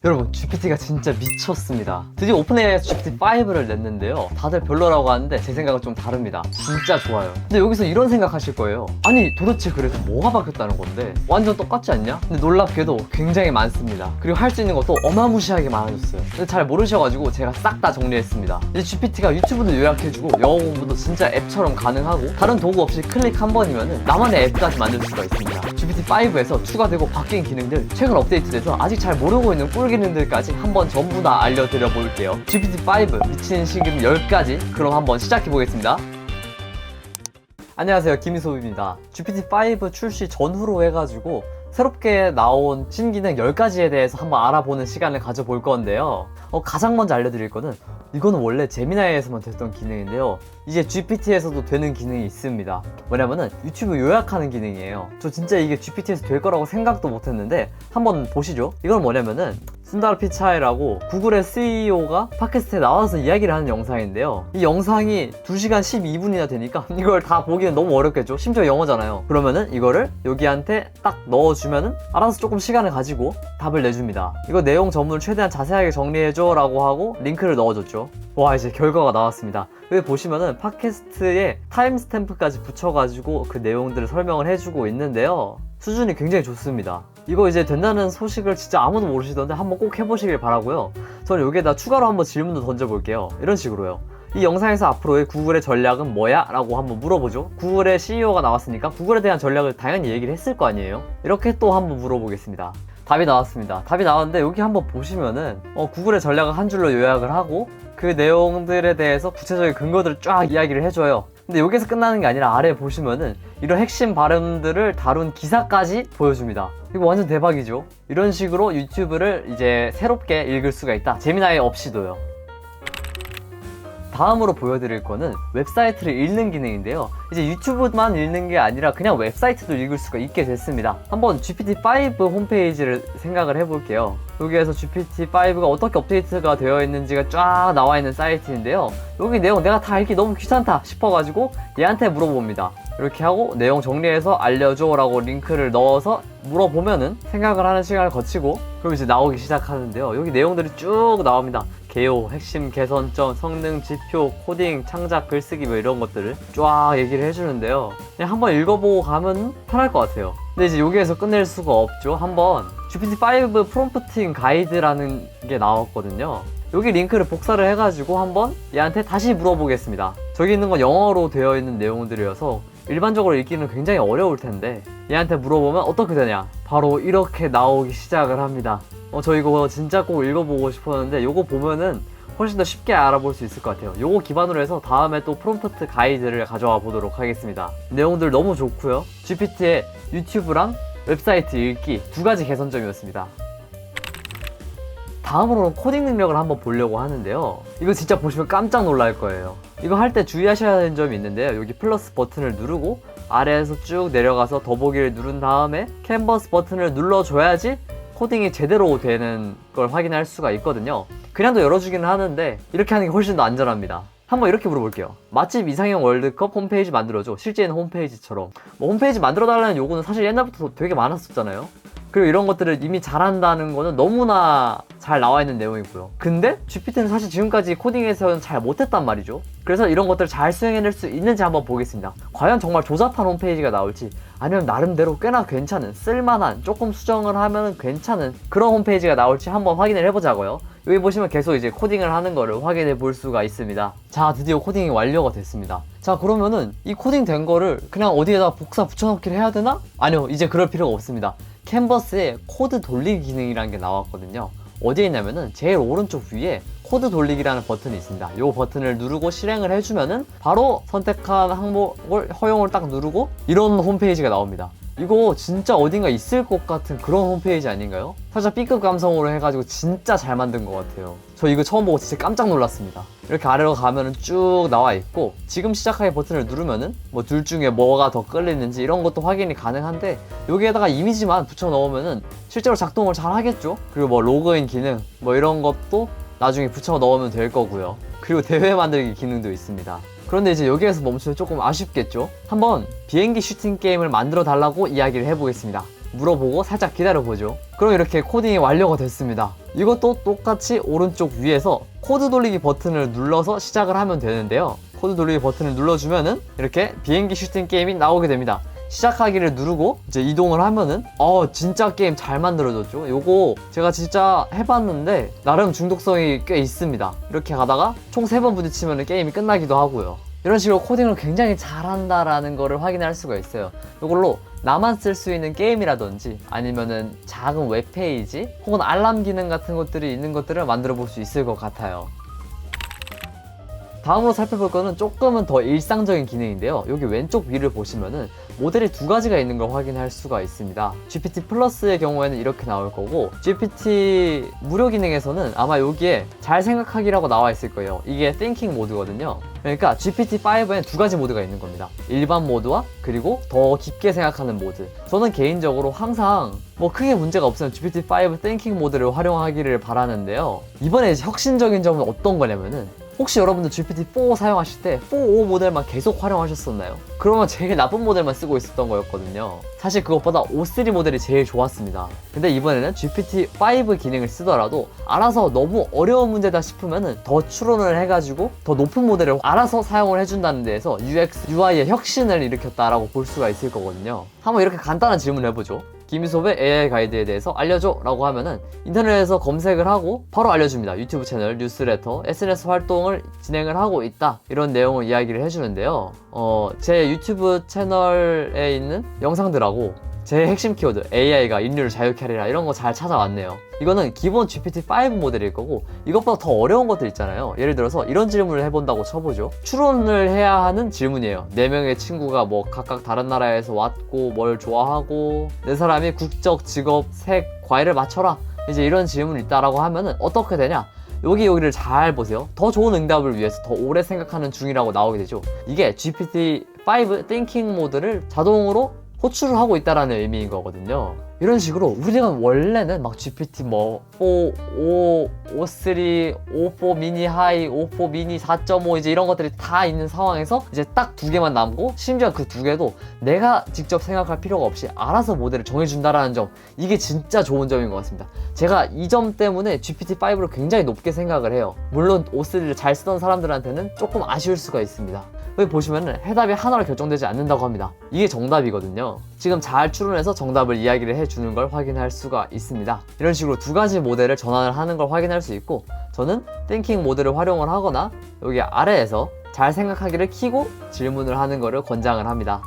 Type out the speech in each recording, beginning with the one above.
여러분, GPT가 진짜 미쳤습니다. 드디어 오픈AI에서 GPT-5를 냈는데요, 다들 별로라고 하는데 제 생각은 좀 다릅니다. 진짜 좋아요. 근데 여기서 이런 생각 하실 거예요. 아니 도대체 그래서 뭐가 바뀌었다는 건데 완전 똑같지 않냐? 근데 놀랍게도 굉장히 많습니다. 그리고 할 수 있는 것도 어마무시하게 많아졌어요. 근데 잘 모르셔가지고 제가 싹 다 정리했습니다. 이제 GPT가 유튜브도 요약해주고 영어 공부도 진짜 앱처럼 가능하고 다른 도구 없이 클릭 한 번이면 나만의 앱까지 만들 수가 있습니다. GPT-5에서 추가되고 바뀐 기능들, 최근 업데이트돼서 아직 잘 모르고 있는 꿀 기능들까지 한번 전부 다 알려드려 볼게요. GPT-5 미친 신기능 10가지, 그럼 한번 시작해 보겠습니다. 안녕하세요, 김희소입니다. GPT-5 출시 전후로 해가지고 새롭게 나온 신기능 10가지에 대해서 한번 알아보는 시간을 가져볼 건데요. 가장 먼저 알려드릴 거는, 이거는 원래 제미나이에서만 됐던 기능인데요, 이제 GPT에서도 되는 기능이 있습니다. 뭐냐면은 유튜브 요약하는 기능이에요. 저 진짜 이게 GPT에서 될 거라고 생각도 못했는데 한번 보시죠. 이건 뭐냐면은 순다르 피차이라고 구글의 CEO가 팟캐스트에 나와서 이야기를 하는 영상인데요, 이 영상이 2시간 12분이나 되니까 이걸 다 보기는 너무 어렵겠죠. 심지어 영어잖아요. 그러면은 이거를 여기한테 딱 넣어주면은 알아서 조금 시간을 가지고 답을 내줍니다. 이거 내용 전문을 최대한 자세하게 정리해줘 라고 하고 링크를 넣어줬죠. 와, 이제 결과가 나왔습니다. 여기 보시면은 팟캐스트에 타임스탬프까지 붙여가지고 그 내용들을 설명을 해주고 있는데요, 수준이 굉장히 좋습니다. 이거 이제 된다는 소식을 진짜 아무도 모르시던데 한번 꼭 해보시길 바라고요. 저는 여기에다 추가로 한번 질문도 던져볼게요. 이런 식으로요. 이 영상에서 앞으로의 구글의 전략은 뭐야? 라고 한번 물어보죠. 구글의 CEO가 나왔으니까 구글에 대한 전략을 당연히 얘기를 했을 거 아니에요. 이렇게 또 한번 물어보겠습니다. 답이 나왔습니다. 답이 나왔는데 여기 한번 보시면은 구글의 전략을 한 줄로 요약을 하고 그 내용들에 대해서 구체적인 근거들을 쫙 이야기를 해줘요. 근데 여기서 끝나는 게 아니라 아래 보시면은 이런 핵심 발음들을 다룬 기사까지 보여줍니다. 이거 완전 대박이죠. 이런 식으로 유튜브를 이제 새롭게 읽을 수가 있다. 제미나이 없이도요. 다음으로 보여드릴 거는 웹사이트를 읽는 기능인데요, 이제 유튜브만 읽는 게 아니라 그냥 웹사이트도 읽을 수가 있게 됐습니다. 한번 GPT-5 홈페이지를 생각을 해볼게요. 여기에서 GPT-5가 어떻게 업데이트가 되어 있는지가 쫙 나와 있는 사이트인데요, 여기 내용 내가 다 읽기 너무 귀찮다 싶어가지고 얘한테 물어봅니다. 이렇게 하고 내용 정리해서 알려줘 라고 링크를 넣어서 물어보면은 생각을 하는 시간을 거치고 그럼 이제 나오기 시작하는데요, 여기 내용들이 쭉 나옵니다. 개요, 핵심 개선점, 성능 지표, 코딩, 창작, 글쓰기 뭐 이런 것들을 쫙 얘기를 해주는데요, 그냥 한번 읽어보고 가면 편할 것 같아요. 근데 이제 여기에서 끝낼 수가 없죠. 한번 GPT-5 프롬프팅 가이드라는 게 나왔거든요. 여기 링크를 복사를 해가지고 한번 얘한테 다시 물어보겠습니다. 저기 있는 건 영어로 되어 있는 내용들이어서 일반적으로 읽기는 굉장히 어려울 텐데 얘한테 물어보면 어떻게 되냐, 바로 이렇게 나오기 시작을 합니다. 저 이거 진짜 꼭 읽어보고 싶었는데 요거 보면은 훨씬 더 쉽게 알아볼 수 있을 것 같아요. 요거 기반으로 해서 다음에 또 프롬프트 가이드를 가져와 보도록 하겠습니다. 내용들 너무 좋고요. GPT의 유튜브랑 웹사이트 읽기 2가지 개선점이었습니다. 다음으로는 코딩 능력을 한번 보려고 하는데요, 이거 진짜 보시면 깜짝 놀랄 거예요. 이거 할 때 주의하셔야 하는 점이 있는데요, 여기 플러스 버튼을 누르고 아래에서 쭉 내려가서 더보기를 누른 다음에 캔버스 버튼을 눌러줘야지 코딩이 제대로 되는 걸 확인할 수가 있거든요. 그냥도 열어주기는 하는데 이렇게 하는 게 훨씬 더 안전합니다. 한번 이렇게 물어볼게요. 맛집 이상형 월드컵 홈페이지 만들어줘. 실제는 홈페이지처럼. 홈페이지 만들어달라는 요구는 사실 옛날부터 되게 많았었잖아요. 그리고 이런 것들을 이미 잘한다는 거는 너무나 잘 나와 있는 내용이고요. 근데 GPT는 사실 지금까지 코딩에서는 잘 못했단 말이죠. 그래서 이런 것들을 잘 수행해낼 수 있는지 한번 보겠습니다. 과연 정말 조잡한 홈페이지가 나올지, 아니면 나름대로 꽤나 괜찮은, 쓸만한, 조금 수정을 하면 괜찮은 그런 홈페이지가 나올지 한번 확인을 해보자고요. 여기 보시면 계속 이제 코딩을 하는 거를 확인해 볼 수가 있습니다. 자, 드디어 코딩이 완료가 됐습니다. 자, 그러면은 이 코딩 된 거를 그냥 어디에다 복사 붙여넣기를 해야 되나? 아니요, 이제 그럴 필요가 없습니다. 캔버스에 코드 돌리기 기능이라는 게 나왔거든요. 어디에 있냐면은 제일 오른쪽 위에 코드 돌리기라는 버튼이 있습니다. 이 버튼을 누르고 실행을 해주면은 바로 선택한 항목을 허용을 딱 누르고 이런 홈페이지가 나옵니다. 이거 진짜 어딘가 있을 것 같은 그런 홈페이지 아닌가요? 살짝 B급 감성으로 해가지고 진짜 잘 만든 것 같아요. 저 이거 처음 보고 진짜 깜짝 놀랐습니다. 이렇게 아래로 가면은 쭉 나와 있고 지금 시작하기 버튼을 누르면은 뭐 둘 중에 뭐가 더 끌리는지 이런 것도 확인이 가능한데 여기에다가 이미지만 붙여 넣으면은 실제로 작동을 잘 하겠죠? 그리고 뭐 로그인 기능 뭐 이런 것도 나중에 붙여 넣으면 될 거고요. 그리고 대회 만들기 기능도 있습니다. 그런데 이제 여기에서 멈추면 조금 아쉽겠죠? 한번 비행기 슈팅 게임을 만들어 달라고 이야기를 해보겠습니다. 물어보고 살짝 기다려보죠. 그럼 이렇게 코딩이 완료가 됐습니다. 이것도 똑같이 오른쪽 위에서 코드 돌리기 버튼을 눌러서 시작을 하면 되는데요. 코드 돌리기 버튼을 눌러주면은 이렇게 비행기 슈팅 게임이 나오게 됩니다. 시작하기를 누르고 이제 이동을 하면은 진짜 게임 잘 만들어졌죠. 요거 제가 진짜 해봤는데 나름 중독성이 꽤 있습니다. 이렇게 가다가 총 3번 부딪히면 게임이 끝나기도 하고요. 이런 식으로 코딩을 굉장히 잘한다라는 거를 확인할 수가 있어요. 이걸로 나만 쓸 수 있는 게임이라든지 아니면은 작은 웹페이지 혹은 알람 기능 같은 것들이 있는 것들을 만들어 볼 수 있을 것 같아요. 다음으로 살펴볼 거는 조금은 더 일상적인 기능인데요. 여기 왼쪽 위를 보시면은 모델이 2가지가 있는 걸 확인할 수가 있습니다. GPT 플러스의 경우에는 이렇게 나올 거고, GPT 무료 기능에서는 아마 여기에 잘 생각하기라고 나와 있을 거예요. 이게 Thinking 모드거든요. 그러니까 GPT-5에는 2가지 모드가 있는 겁니다. 일반 모드와 그리고 더 깊게 생각하는 모드. 저는 개인적으로 항상 뭐 크게 문제가 없으면 GPT-5 Thinking 모드를 활용하기를 바라는데요. 이번에 혁신적인 점은 어떤 거냐면은, 혹시 여러분들 GPT-4 사용하실 때 4.5 모델만 계속 활용하셨었나요? 그러면 제일 나쁜 모델만 쓰고 있었던 거였거든요. 사실 그것보다 5.3 모델이 제일 좋았습니다. 근데 이번에는 GPT-5 기능을 쓰더라도 알아서 너무 어려운 문제다 싶으면 더 추론을 해가지고 더 높은 모델을 알아서 사용을 해준다는 데에서 UX, UI의 혁신을 일으켰다라고 볼 수가 있을 거거든요. 한번 이렇게 간단한 질문을 해보죠. 김희섭의 AI 가이드에 대해서 알려줘 라고 하면은 인터넷에서 검색을 하고 바로 알려줍니다. 유튜브 채널, 뉴스레터, SNS 활동을 진행을 하고 있다, 이런 내용을 이야기를 해주는데요. 제 유튜브 채널에 있는 영상들하고 제 핵심 키워드 AI가 인류를 자유케 하리라 이런 거 잘 찾아왔네요. 이거는 기본 GPT-5 모델일 거고, 이것보다 더 어려운 것들 있잖아요. 예를 들어서 이런 질문을 해본다고 쳐보죠. 추론을 해야 하는 질문이에요. 4명의 친구가 뭐 각각 다른 나라에서 왔고 뭘 좋아하고 내 사람이 국적, 직업, 색, 과일을 맞춰라, 이제 이런 질문이 있다라고 하면은 어떻게 되냐? 여기를 잘 보세요. 더 좋은 응답을 위해서 더 오래 생각하는 중이라고 나오게 되죠. 이게 GPT-5 Thinking 모드를 자동으로 호출을 하고 있다라는 의미인 거거든요. 이런 식으로 우리가 원래는 막 GPT 4, 5, 5.3, 5.4 미니 하이, 5.4 미니 4.5 이제 이런 것들이 다 있는 상황에서 이제 딱 2개만 남고, 심지어 그 2개도 내가 직접 생각할 필요가 없이 알아서 모델을 정해준다라는 점, 이게 진짜 좋은 점인 것 같습니다. 제가 이 점 때문에 GPT-5를 굉장히 높게 생각을 해요. 물론 5.3를 잘 쓰던 사람들한테는 조금 아쉬울 수가 있습니다. 여기 보시면은 해답이 하나로 결정되지 않는다고 합니다. 이게 정답이거든요. 지금 잘 추론해서 정답을 이야기를 해주는 걸 확인할 수가 있습니다. 이런 식으로 2가지 모델을 전환을 하는 걸 확인할 수 있고, 저는 Thinking 모드를 활용을 하거나 여기 아래에서 잘 생각하기를 켜고 질문을 하는 거를 권장을 합니다.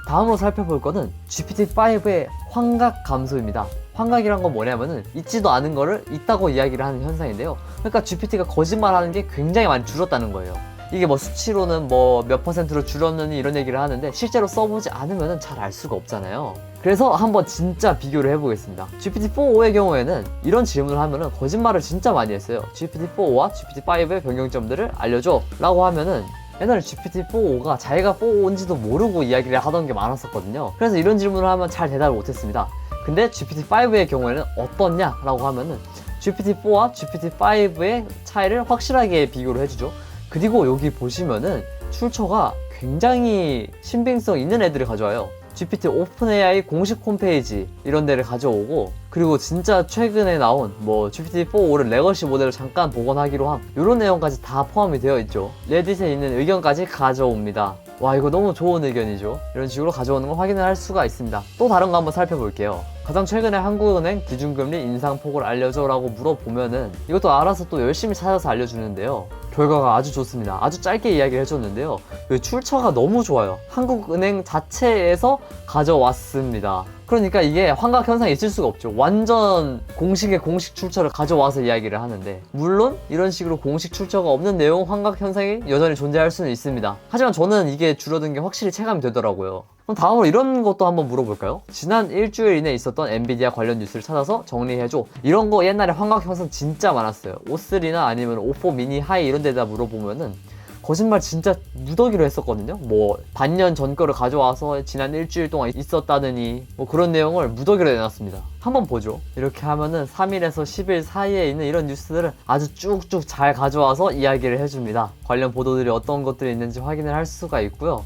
다음으로 살펴볼 거는 GPT-5의 환각 감소입니다. 환각이란 건 뭐냐면은 있지도 않은 거를 있다고 이야기를 하는 현상인데요. 그러니까 GPT가 거짓말하는 게 굉장히 많이 줄었다는 거예요. 이게 뭐 수치로는 뭐 몇 %로 줄었느니 이런 얘기를 하는데 실제로 써보지 않으면 잘 알 수가 없잖아요. 그래서 한번 진짜 비교를 해보겠습니다. GPT-4.5의 경우에는 이런 질문을 하면은 거짓말을 진짜 많이 했어요. GPT-4.5와 GPT-5의 변경점들을 알려줘 라고 하면은 옛날에 GPT-4.5가 자기가 4.5인지도 모르고 이야기를 하던 게 많았었거든요. 그래서 이런 질문을 하면 잘 대답을 못했습니다. 근데 GPT-5의 경우에는 어떻냐 라고 하면은 GPT-4와 GPT-5의 차이를 확실하게 비교를 해주죠. 그리고 여기 보시면은 출처가 굉장히 신빙성 있는 애들을 가져와요. GPT 오픈AI 공식 홈페이지 이런 데를 가져오고, 그리고 진짜 최근에 나온 뭐 GPT-4.5를 레거시 모델을 잠깐 복원하기로 함, 이런 내용까지 다 포함이 되어 있죠. 레딧에 있는 의견까지 가져옵니다. 와, 이거 너무 좋은 의견이죠. 이런 식으로 가져오는 걸 확인을 할 수가 있습니다. 또 다른 거 한번 살펴볼게요. 가장 최근에 한국은행 기준금리 인상폭을 알려줘 라고 물어보면은 이것도 알아서 또 열심히 찾아서 알려주는데요. 결과가 아주 좋습니다. 아주 짧게 이야기를 해줬는데요. 출처가 너무 좋아요. 한국은행 자체에서 가져왔습니다. 그러니까 이게 환각 현상이 있을 수가 없죠. 완전 공식의 공식 출처를 가져와서 이야기를 하는데, 물론 이런 식으로 공식 출처가 없는 내용 환각 현상이 여전히 존재할 수는 있습니다. 하지만 저는 이게 줄어든 게 확실히 체감이 되더라고요. 그럼 다음으로 이런 것도 한번 물어볼까요? 지난 일주일 이내에 있었던 엔비디아 관련 뉴스를 찾아서 정리해줘. 이런 거 옛날에 환각 현상 진짜 많았어요. 5.3나 아니면 5.4 미니 하이 이런 데다 물어보면은 거짓말 진짜 무더기로 했었거든요. 뭐 반년 전 거를 가져와서 지난 일주일 동안 있었다느니 뭐 그런 내용을 무더기로 내놨습니다. 한번 보죠. 이렇게 하면은 3일에서 10일 사이에 있는 이런 뉴스들을 아주 쭉쭉 잘 가져와서 이야기를 해줍니다. 관련 보도들이 어떤 것들이 있는지 확인을 할 수가 있고요.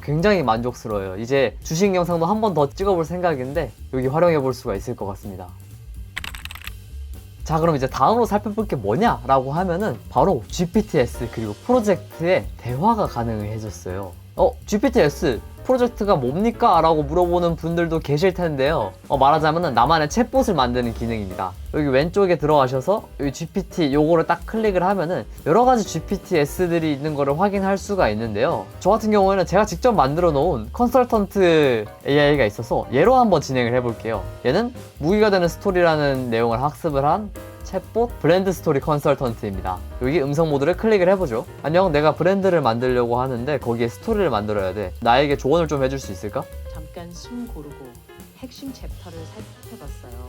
굉장히 만족스러워요. 이제 주식 영상도 한 번 더 찍어볼 생각인데 여기 활용해 볼 수가 있을 것 같습니다. 자, 그럼 이제 다음으로 살펴볼 게 뭐냐라고 하면은 바로 GPT-S 그리고 프로젝트의 대화가 가능해졌어요. GPT-S 프로젝트가 뭡니까? 라고 물어보는 분들도 계실 텐데요. 말하자면 나만의 챗봇을 만드는 기능입니다. 여기 왼쪽에 들어가셔서 여기 GPT 요거를 딱 클릭을 하면은 여러 가지 GPT-S들이 있는 거를 확인할 수가 있는데요. 저 같은 경우에는 제가 직접 만들어 놓은 컨설턴트 AI가 있어서 얘로 한번 진행을 해볼게요. 얘는 무기가 되는 스토리라는 내용을 학습을 한 챗봇 브랜드 스토리 컨설턴트입니다. 여기 음성 모드를 클릭을 해보죠. 안녕, 내가 브랜드를 만들려고 하는데 거기에 스토리를 만들어야 돼. 나에게 조언을 좀 해줄 수 있을까? 잠깐 숨 고르고 핵심 챕터를 살펴봤어요.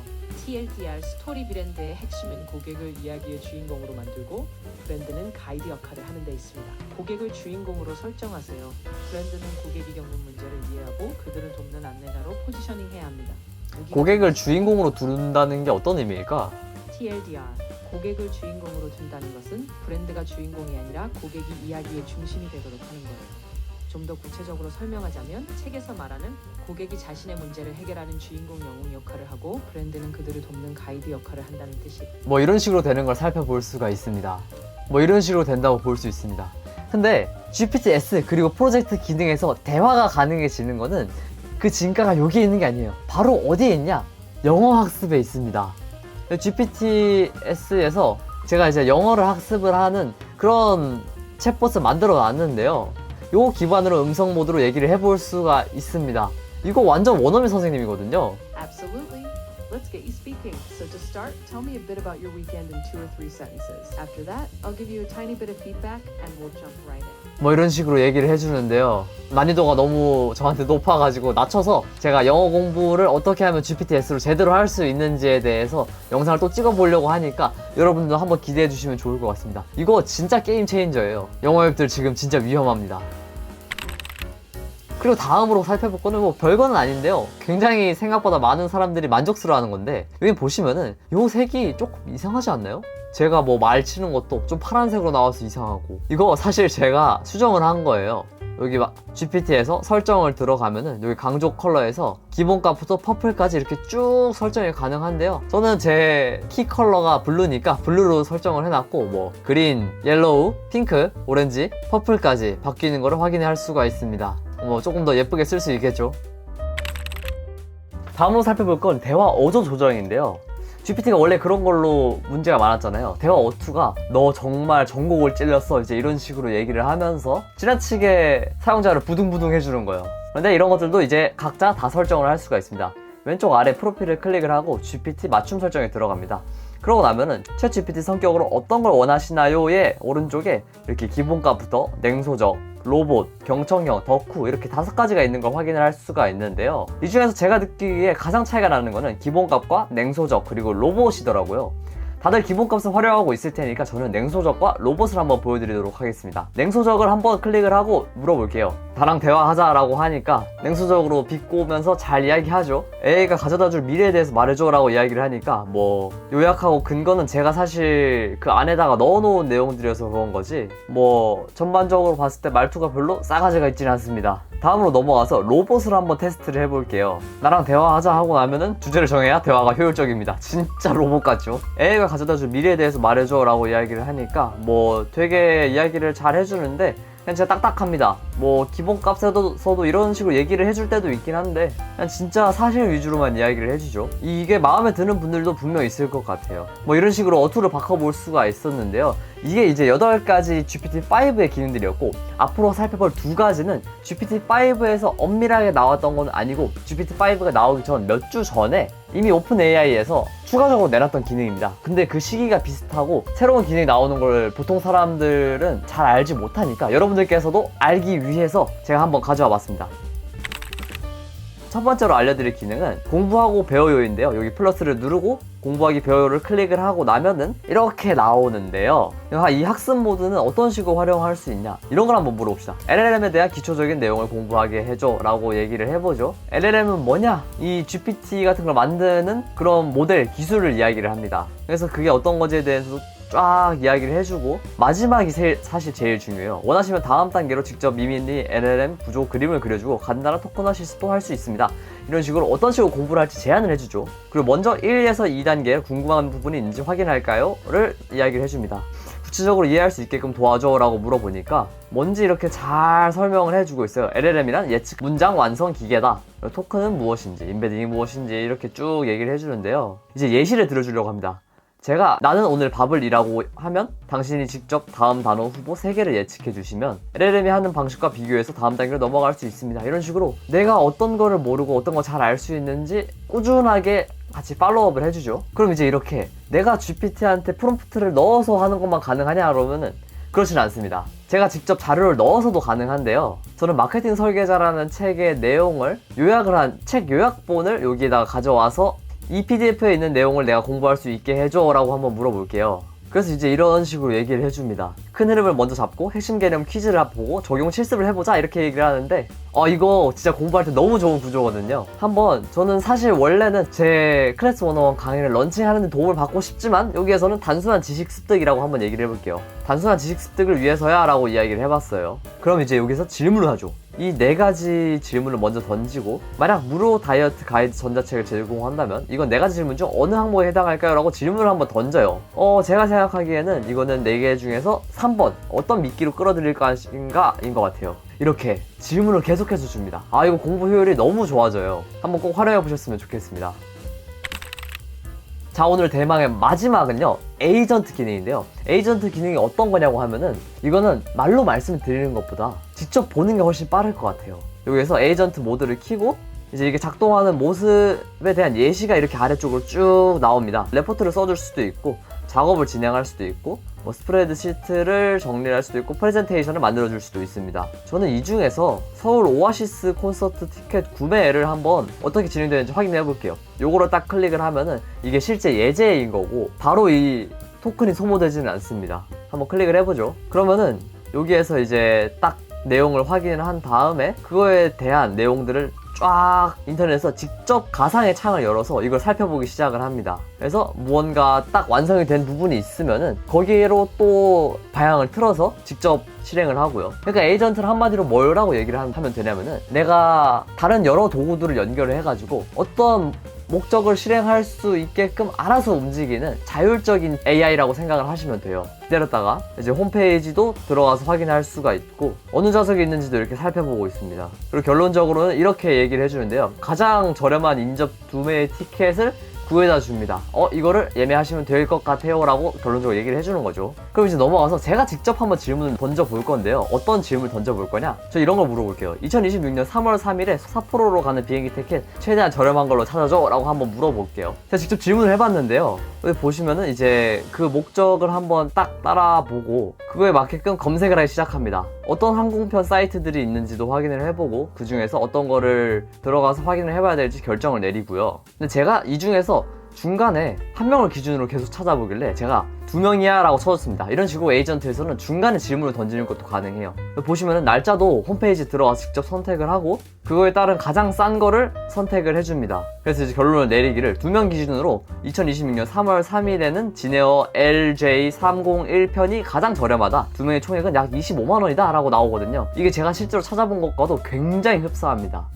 TLDR 스토리 브랜드의 핵심은 고객을 이야기의 주인공으로 만들고 브랜드는 가이드 역할을 하는 데 있습니다. 고객을 주인공으로 설정하세요. 브랜드는 고객이 겪는 문제를 이해하고 그들을 돕는 안내자로 포지셔닝해야 합니다. 고객을 주인공으로 두른다는 게 어떤 의미일까? TLDR 고객을 주인공으로 둔다는 것은 브랜드가 주인공이 아니라 고객이 이야기의 중심이 되도록 하는 거예요. 좀 더 구체적으로 설명하자면 책에서 말하는 고객이 자신의 문제를 해결하는 주인공 영웅 역할을 하고 브랜드는 그들을 돕는 가이드 역할을 한다는 뜻이. 이런 식으로 되는 걸 살펴볼 수가 있습니다. 이런 식으로 된다고 볼 수 있습니다. 근데 GPT-S 그리고 프로젝트 기능에서 대화가 가능해지는 거는 그 진가가 여기에 있는 게 아니에요. 바로 어디에 있냐? 영어 학습에 있습니다. GPT-S에서 제가 이제 영어를 학습을 하는 그런 챗봇을 만들어 놨는데요. 요 기반으로 음성 모드로 얘기를 해볼 수가 있습니다. 이거 완전 원어민 선생님이거든요. Absolutely. Let's get you speaking. So to start, tell me a bit about your weekend in 2 or 3 sentences. After that, I'll give you a tiny bit of feedback and we'll jump right in. 이런 식으로 얘기를 해주는데요. 난이도가 너무 저한테 높아가지고 낮춰서 제가 영어 공부를 어떻게 하면 GPT-S로 제대로 할 수 있는지에 대해서 영상을 또 찍어보려고 하니까 여러분들도 한번 기대해 주시면 좋을 것 같습니다. 이거 진짜 게임 체인저예요. 영어 앱들 지금 진짜 위험합니다. 그리고 다음으로 살펴볼 거는 별거는 아닌데요. 굉장히 생각보다 많은 사람들이 만족스러워하는 건데 여기 보시면은 요 색이 조금 이상하지 않나요? 제가 말 치는 것도 좀 파란색으로 나와서 이상하고 이거 사실 제가 수정을 한 거예요. 여기 GPT에서 설정을 들어가면은 여기 강조 컬러에서 기본값부터 퍼플까지 이렇게 쭉 설정이 가능한데요. 저는 제 키 컬러가 블루니까 블루로 설정을 해놨고 그린, 옐로우, 핑크, 오렌지, 퍼플까지 바뀌는 거를 확인할 수가 있습니다. 조금 더 예쁘게 쓸 수 있겠죠. 다음으로 살펴볼 건 대화 어조 조정인데요. GPT가 원래 그런 걸로 문제가 많았잖아요. 대화 어투가 너 정말 전곡을 찔렸어 이제 이런 식으로 얘기를 하면서 지나치게 사용자를 부둥부둥 해주는 거예요. 그런데 이런 것들도 이제 각자 다 설정을 할 수가 있습니다. 왼쪽 아래 프로필을 클릭을 하고 GPT 맞춤 설정에 들어갑니다. 그러고 나면은 챗 GPT 성격으로 어떤 걸 원하시나요의 오른쪽에 이렇게 기본값부터 냉소적, 로봇, 경청형, 덕후 이렇게 5가지가 있는 걸 확인을 할 수가 있는데요. 이 중에서 제가 느끼기에 가장 차이가 나는 거는 기본값과 냉소적 그리고 로봇이더라고요. 다들 기본값을 활용하고 있을 테니까 저는 냉소적과 로봇을 한번 보여드리도록 하겠습니다. 냉소적을 한번 클릭을 하고 물어볼게요. 나랑 대화하자라고 하니까 냉소적으로 비꼬면서 잘 이야기하죠. AI가 가져다줄 미래에 대해서 말해줘 라고 이야기를 하니까 요약하고 근거는 제가 사실 그 안에다가 넣어놓은 내용들이어서 그런 거지 전반적으로 봤을 때 말투가 별로 싸가지가 있지는 않습니다. 다음으로 넘어가서 로봇을 한번 테스트를 해볼게요. 나랑 대화하자 하고 나면은 주제를 정해야 대화가 효율적입니다. 진짜 로봇 같죠? AI가 가져다줄 미래에 대해서 말해줘 라고 이야기를 하니까 되게 이야기를 잘 해주는데 그냥 진짜 딱딱합니다. 기본값에서도 이런 식으로 얘기를 해줄 때도 있긴 한데 그냥 진짜 사실 위주로만 이야기를 해주죠. 이게 마음에 드는 분들도 분명 있을 것 같아요. 이런 식으로 어투를 바꿔볼 수가 있었는데요. 이게 이제 8가지 GPT-5의 기능들이었고 앞으로 살펴볼 2가지는 GPT-5에서 엄밀하게 나왔던 건 아니고 GPT-5가 나오기 전 몇 주 전에 이미 오픈AI에서 추가적으로 내놨던 기능입니다. 근데 그 시기가 비슷하고 새로운 기능이 나오는 걸 보통 사람들은 잘 알지 못하니까 여러분들께서도 알기 위해서 제가 한번 가져와 봤습니다. 첫 번째로 알려드릴 기능은 공부하고 배워요인데요. 여기 플러스를 누르고 공부하기 배워요를 클릭을 하고 나면은 이렇게 나오는데요. 이 학습 모드는 어떤 식으로 활용할 수 있냐 이런 걸 한번 물어봅시다. LLM에 대한 기초적인 내용을 공부하게 해줘 라고 얘기를 해보죠. LLM은 뭐냐? 이 GPT 같은 걸 만드는 그런 모델 기술을 이야기를 합니다. 그래서 그게 어떤 건지에 대해서 쫙 이야기를 해주고 마지막이 사실 제일 중요해요. 원하시면 다음 단계로 직접 미미니 LLM 구조 그림을 그려주고 간단한 토큰화 실습도 할 수 있습니다. 이런 식으로 어떤 식으로 공부를 할지 제안을 해주죠. 그리고 먼저 1에서 2단계 궁금한 부분이 있는지 확인할까요? 를 이야기를 해줍니다. 구체적으로 이해할 수 있게끔 도와줘 라고 물어보니까 뭔지 이렇게 잘 설명을 해주고 있어요. LLM이란 예측 문장 완성 기계다. 토큰은 무엇인지, 임베딩이 무엇인지 이렇게 쭉 얘기를 해주는데요. 이제 예시를 들어주려고 합니다. 제가 나는 오늘 밥을 이라고 하면 당신이 직접 다음 단어 후보 3개를 예측해 주시면 LLM이 하는 방식과 비교해서 다음 단계로 넘어갈 수 있습니다. 이런 식으로 내가 어떤 거를 모르고 어떤 거 잘 알 수 있는지 꾸준하게 같이 팔로우업을 해주죠. 그럼 이제 이렇게 내가 GPT한테 프롬프트를 넣어서 하는 것만 가능하냐 그러면은 그렇진 않습니다. 제가 직접 자료를 넣어서도 가능한데요. 저는 마케팅 설계자라는 책의 내용을 요약을 한 책 요약본을 여기에다가 가져와서 이 PDF에 있는 내용을 내가 공부할 수 있게 해줘 라고 한번 물어볼게요. 그래서 이제 이런 식으로 얘기를 해줍니다. 큰 흐름을 먼저 잡고 핵심 개념 퀴즈를 보고 적용 실습을 해보자 이렇게 얘기를 하는데 이거 진짜 공부할 때 너무 좋은 구조거든요. 한번 저는 사실 원래는 제 클래스 101 강의를 런칭하는 데 도움을 받고 싶지만 여기에서는 단순한 지식 습득이라고 한번 얘기를 해볼게요. 단순한 지식 습득을 위해서야 라고 이야기를 해봤어요. 그럼 이제 여기서 질문을 하죠. 이 4가지 질문을 먼저 던지고 만약 무료 다이어트 가이드 전자책을 제공한다면 이건 4가지 질문 중 어느 항목에 해당할까요? 라고 질문을 한번 던져요. 제가 생각하기에는 이거는 4개 중에서 3번 어떤 미끼로 끌어들일 것인가 인 것 같아요. 이렇게 질문을 계속해서 줍니다. 이거 공부 효율이 너무 좋아져요. 한번 꼭 활용해 보셨으면 좋겠습니다. 자, 오늘 대망의 마지막은요, 에이전트 기능인데요. 에이전트 기능이 어떤 거냐고 하면은 이거는 말로 말씀드리는 것보다 직접 보는 게 훨씬 빠를 것 같아요. 여기에서 에이전트 모드를 켜고 이제 이게 작동하는 모습에 대한 예시가 이렇게 아래쪽으로 쭉 나옵니다. 레포트를 써줄 수도 있고 작업을 진행할 수도 있고 뭐 스프레드시트를 정리할 수도 있고 프레젠테이션을 만들어줄 수도 있습니다. 저는 이 중에서 서울 오아시스 콘서트 티켓 구매를 한번 어떻게 진행되는지 확인해 볼게요. 요거를 딱 클릭을 하면은 이게 실제 예제인 거고 바로 이 토큰이 소모되지는 않습니다. 한번 클릭을 해보죠. 그러면은 여기에서 이제 딱 내용을 확인을 한 다음에 그거에 대한 내용들을 쫙 인터넷에서 직접 가상의 창을 열어서 이걸 살펴보기 시작을 합니다. 그래서 무언가 딱 완성이 된 부분이 있으면은 거기로 또 방향을 틀어서 직접 실행을 하고요. 그러니까 에이전트를 한마디로 뭐라고 얘기를 하면 되냐면은 내가 다른 여러 도구들을 연결을 해가지고 어떤 목적을 실행할 수 있게끔 알아서 움직이는 자율적인 AI라고 생각을 하시면 돼요. 기다렸다가 이제 홈페이지도 들어가서 확인할 수가 있고 어느 좌석에 있는지도 이렇게 살펴보고 있습니다. 그리고 결론적으로는 이렇게 얘기를 해주는데요. 가장 저렴한 인접 2매의 티켓을 구해다 줍니다. 이거를 예매하시면 될 것 같아요 라고 결론적으로 얘기를 해주는 거죠. 그럼 이제 넘어가서 제가 직접 한번 질문을 던져볼 건데요. 어떤 질문을 던져볼 거냐? 저 이런 걸 물어볼게요. 2026년 3월 3일에 삿포로로 가는 비행기 티켓 최대한 저렴한 걸로 찾아줘 라고 한번 물어볼게요. 제가 직접 질문을 해봤는데요. 여기 보시면은 이제 그 목적을 한번 딱 따라보고 그거에 맞게끔 검색을 하기 시작합니다. 어떤 항공편 사이트들이 있는지도 확인을 해보고 그 중에서 어떤 거를 들어가서 확인을 해봐야 될지 결정을 내리고요. 근데 제가 이 중에서 중간에 한 명을 기준으로 계속 찾아보길래 제가 2명이야 라고 쳐줬습니다. 이런 식으로 에이전트에서는 중간에 질문을 던지는 것도 가능해요. 보시면은 날짜도 홈페이지 들어가서 직접 선택을 하고 그거에 따른 가장 싼 거를 선택을 해줍니다. 그래서 이제 결론을 내리기를 2명 기준으로 2026년 3월 3일에는 지네어 LJ301편이 가장 저렴하다. 2명의 총액은 약 25만원이다 라고 나오거든요. 이게 제가 실제로 찾아본 것과도 굉장히 흡사합니다.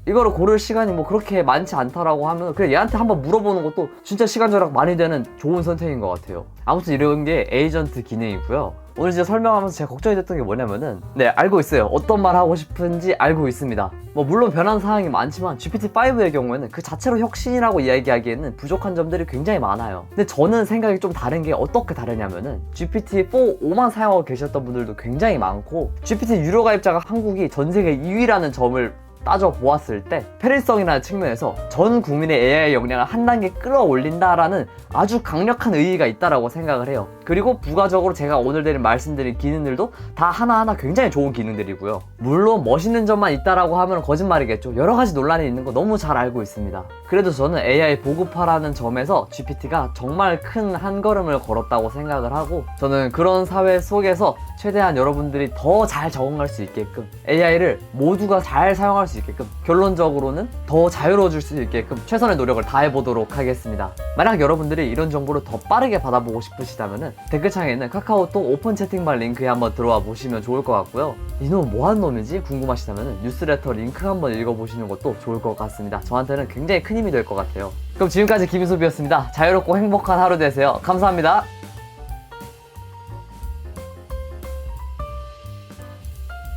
이거를 고를 시간이 그렇게 많지 않다라고 하면 그냥 얘한테 한번 물어보는 것도 진짜 시간 절약 많이 되는 좋은 선택인 것 같아요. 아무튼 이런 게 에이전트 기능이고요. 오늘 진짜 설명하면서 제가 걱정이 됐던 게 뭐냐면은 알고 있어요. 어떤 말 하고 싶은지 알고 있습니다. 물론 변한 사항이 많지만 GPT-5의 경우에는 그 자체로 혁신이라고 이야기하기에는 부족한 점들이 굉장히 많아요. 근데 저는 생각이 좀 다른 게 어떻게 다르냐면은 GPT-4, 5만 사용하고 계셨던 분들도 굉장히 많고 GPT 유료 가입자가 한국이 전 세계 2위라는 점을 따져보았을 때 편의성이라는 측면에서 전 국민의 AI 역량을 한 단계 끌어올린다라는 아주 강력한 의의가 있다라고 생각을 해요. 그리고 부가적으로 제가 오늘 말씀드린 기능들도 다 하나하나 굉장히 좋은 기능들이고요. 물론 멋있는 점만 있다라고 하면 거짓말이겠죠. 여러 가지 논란이 있는 거 너무 잘 알고 있습니다. 그래도 저는 AI 보급화라는 점에서 GPT가 정말 큰 한 걸음을 걸었다고 생각을 하고 저는 그런 사회 속에서 최대한 여러분들이 더 잘 적응할 수 있게끔 AI를 모두가 잘 사용할 수 수 있게끔, 결론적으로는 더 자유로워질 수 있게끔 최선의 노력을 다해보도록 하겠습니다. 만약 여러분들이 이런 정보를 더 빠르게 받아보고 싶으시다면 댓글창에 있는 카카오톡 오픈 채팅방 링크에 한번 들어와 보시면 좋을 것 같고요. 이놈은 뭐하는 놈인지 궁금하시다면 뉴스레터 링크 한번 읽어보시는 것도 좋을 것 같습니다. 저한테는 굉장히 큰 힘이 될 것 같아요. 그럼 지금까지 김인섭이었습니다. 자유롭고 행복한 하루 되세요. 감사합니다.